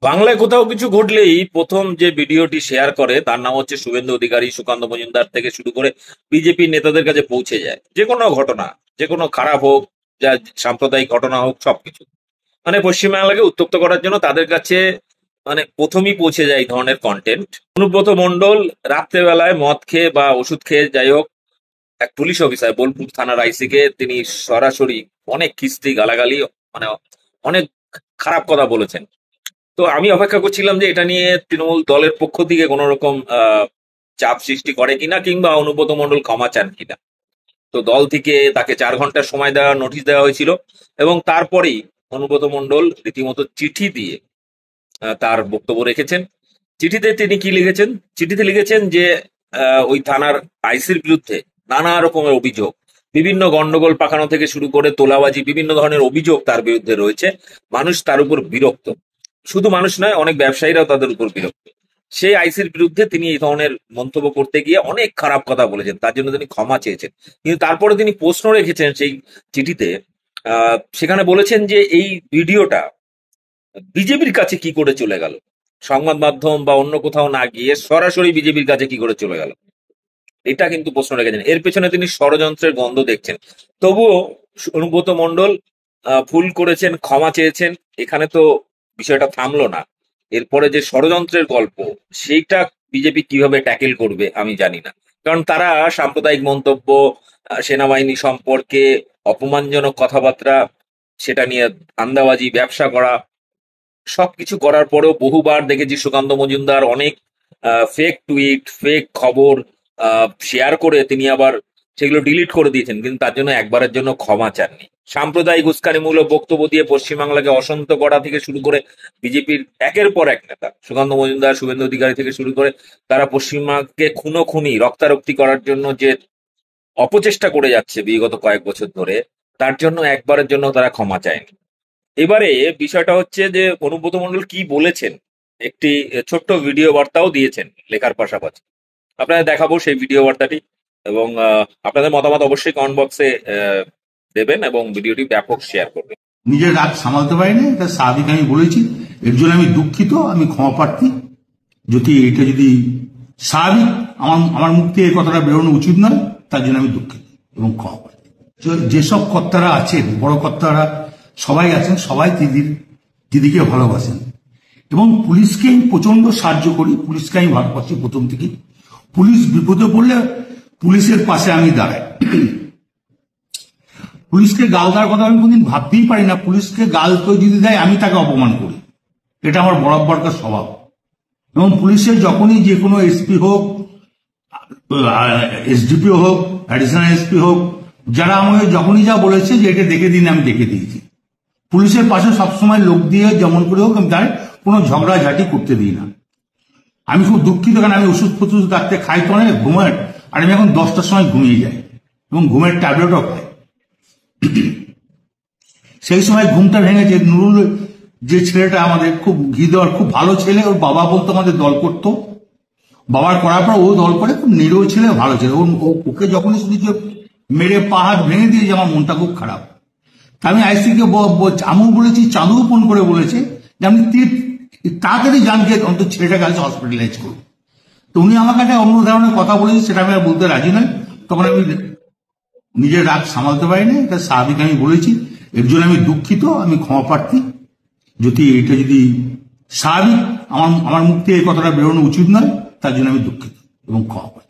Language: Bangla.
বাংলায় কোথাও কিছু ঘটলেই প্রথম যে ভিডিওটি শেয়ার করে তার নাম হচ্ছে শুভেন্দু অধিকারী, সুকান্ত মজুমদার থেকে শুরু করে বিজেপি নেতাদের কাছে পৌঁছে যায়। যে কোনো ঘটনা, যে কোনো খারাপ হোক, যা সাম্প্রদায়িক ঘটনা হোক, সবকিছু মানে পশ্চিমবাংলাকে উত্তপ্ত করার জন্য তাদের কাছে মানে প্রথমেই পৌঁছে যায় এই ধরনের কন্টেন্ট। অনুব্রত মণ্ডল রাত্রেবেলায় মদ খেয়ে বা ওষুধ খেয়ে যাই হোক, এক পুলিশ অফিসার বোলপুর থানার আইসি কে তিনি সরাসরি অনেক খিস্তি গালাগালি, মানে অনেক খারাপ কথা বলেছেন। তো আমি অপেক্ষা করছিলাম যে এটা নিয়ে তৃণমূল দলের পক্ষ থেকে কোন রকম চাপ সৃষ্টি করে কিনা, কিংবা অনুব্রত মণ্ডল ক্ষমা চান কিনা। তো দল থেকে তাকে 4 ঘন্টার সময় দেওয়া নোটিশ দেওয়া হয়েছিল, এবং তারপরেই অনুব্রত মণ্ডল রীতিমতো চিঠি দিয়ে তার বক্তব্য রেখেছেন। চিঠিতে তিনি কি লিখেছেন? চিঠিতে লিখেছেন যে ওই থানার আইসির বিরুদ্ধে নানা রকমের অভিযোগ, বিভিন্ন গন্ডগোল পাকানো থেকে শুরু করে তোলাবাজি, বিভিন্ন ধরনের অভিযোগ তার বিরুদ্ধে রয়েছে। মানুষ তার উপর বিরক্ত, শুধু মানুষ নয়, অনেক ব্যবসায়ীরাও তাদের উপর বিরক্ত। সেই আইসির বিরুদ্ধে তিনি এই ধরনের মন্তব্য করতে গিয়ে অনেক খারাপ কথা বলেছেন, তার জন্য তিনি ক্ষমা চেয়েছেন। কিন্তু তারপরে তিনি প্রশ্ন রেখেছেন সেই চিঠিতে, সেখানে বলেছেন যে এই ভিডিওটা বিজেপির কাছে কি করে চলে গেল, সংবাদ মাধ্যম বা অন্য কোথাও না গিয়ে সরাসরি বিজেপির কাছে কি করে চলে গেল, এটা কিন্তু প্রশ্ন রেখেছেন। এর পেছনে তিনি ষড়যন্ত্রের গন্ধ দেখছেন। তবুও অনুব্রত মণ্ডল ভুল করেছেন, ক্ষমা চেয়েছেন। এখানে তো বিষয়টা থামলো না। এরপরে যে ষড়যন্ত্রের গল্প, সেইটা বিজেপি কিভাবে ট্যাকেল করবে আমি জানি না। কারণ তারা সাম্প্রদায়িক মন্তব্য, সেনাবাহিনী সম্পর্কে অপমানজনক কথাবার্তা, সেটা নিয়ে ধান্দাবাজি, ব্যবসা করা, সবকিছু করার পরেও বহুবার দেখেছি সুকান্ত মজুমদার অনেক ফেক টুইট, ফেক খবর শেয়ার করে তিনি আবার সেগুলো ডিলিট করে দিয়েছেন, কিন্তু তার জন্য একবারের জন্য ক্ষমা চাননি। সাম্প্রদায়িক উস্কানিমূলক বক্তব্য দিয়ে পশ্চিমবাংলাকে অশান্ত করা থেকে শুরু করে বিজেপির একের পর এক নেতা, সুকান্ত মজুমদার, শুভেন্দু অধিকারী থেকে শুরু করে, তারা পশ্চিমবাংলাকে খুনোখুনি, রক্তারক্তি করার জন্য যে অপচেষ্টা করে যাচ্ছে বিগত কয়েক বছর ধরে, তার জন্য একবারের জন্য তারা ক্ষমা চায়নি। এবারে বিষয়টা হচ্ছে যে অনুব্রত মণ্ডল কি বলেছেন, একটি ছোট্ট ভিডিও বার্তাও দিয়েছেন লেখার পাশাপাশি। আপনাদের দেখাবো সেই ভিডিও বার্তাটি, এবং আপনাদের মতামত অবশ্যই কমেন্ট বক্সে দেবেন, এবং ভিডিওটি ব্যাপক শেয়ার করবেন। নিজের রাগ সামালতে পারিনি, এটা স্বাভাবিক, আমি বলেছি। এর জন্য আমি দুঃখিত, আমি ক্ষমা প্রার্থী। যদি স্বাভাবিক আমার আমার মুখ থেকে এই কথাটা বেরোনো উচিত নয়, তার জন্য আমি দুঃখিত এবং ক্ষমা প্রার্থী। যেসব কর্তারা আছেন, বড় কর্তারা সবাই আছেন, সবাই দিদিকে ভালোবাসেন, এবং পুলিশকে আমি প্রচন্ড সাহায্য করি। পুলিশকে আমি ভালোবাসি প্রথম থেকে। পুলিশ বিপদে পড়লে পুলিশের পাশে আমি দাঁড়াই। পুলিশকে গাল দেওয়ার কথা আমি কোনদিন ভাবতেই পারি না। পুলিশকে গাল কেউ যদি দেয়, আমি তাকে অপমান করি। এটা আমার বরাবরকার স্বভাব। এবং পুলিশের যখনই যে কোনো এসপি হোক, এসডিপি হোক, অ্যাডিশনাল এসপি হোক, যারা আমাকে যখনই যা বলেছে যে এটা দেখে দিন, আমি দেখে দিয়েছি। পুলিশের পাশে সবসময় লোক দিয়ে যেমন করে হোক আমি তাই কোনো ঝগড়াঝাটি করতে দিই না। আমি খুব দুঃখিত, কারণ আমি ওষুধ ফষুধ রাখতে খাই তো অনেক, ঘুমের, আর আমি এখন 10টার সময় ঘুমিয়ে যাই, এবং ঘুমের ট্যাবলেটও খাই। সেই সময় ঘুমটা ভেঙেছে। নুরুল যে ছেলেটা আমাদের খুব ঘি দেওয়ার, খুব ভালো ছেলে, ওর বাবা বলতো আমাদের দল করতো, বাবার করার পর ও দল করে, খুব নিরীহ ছেলে, ভালো ছেলে। ওকে যখনই শুনেছি মেরে পা হাত ভেঙে দিয়েছে, আমার মনটা খুব খারাপ। আমি আইসিকে আমিও বলেছি, চাঁদুও ফোন করে বলেছে যে আপনি তাড়াতাড়ি যান, যে অন্তত ছেলেটাকে আজ হসপিটালাইজ করুন। তো উনি আমার কাছে অন্য ধরনের কথা বলেছে, সেটা আমি আর বলতে রাজি নয়। তখন আমি নিজের রাগ সামালতে পারিনি, এটা স্বাভাবিক, আমি বলেছি। এর জন্য আমি দুঃখিত, আমি ক্ষমা প্রার্থী। যদি স্বাভাবিক আমার মুখ থেকে এই কথাটা বেরোনো উচিত নয়, তার জন্য আমি দুঃখিত এবং ক্ষমা প্রার্থী।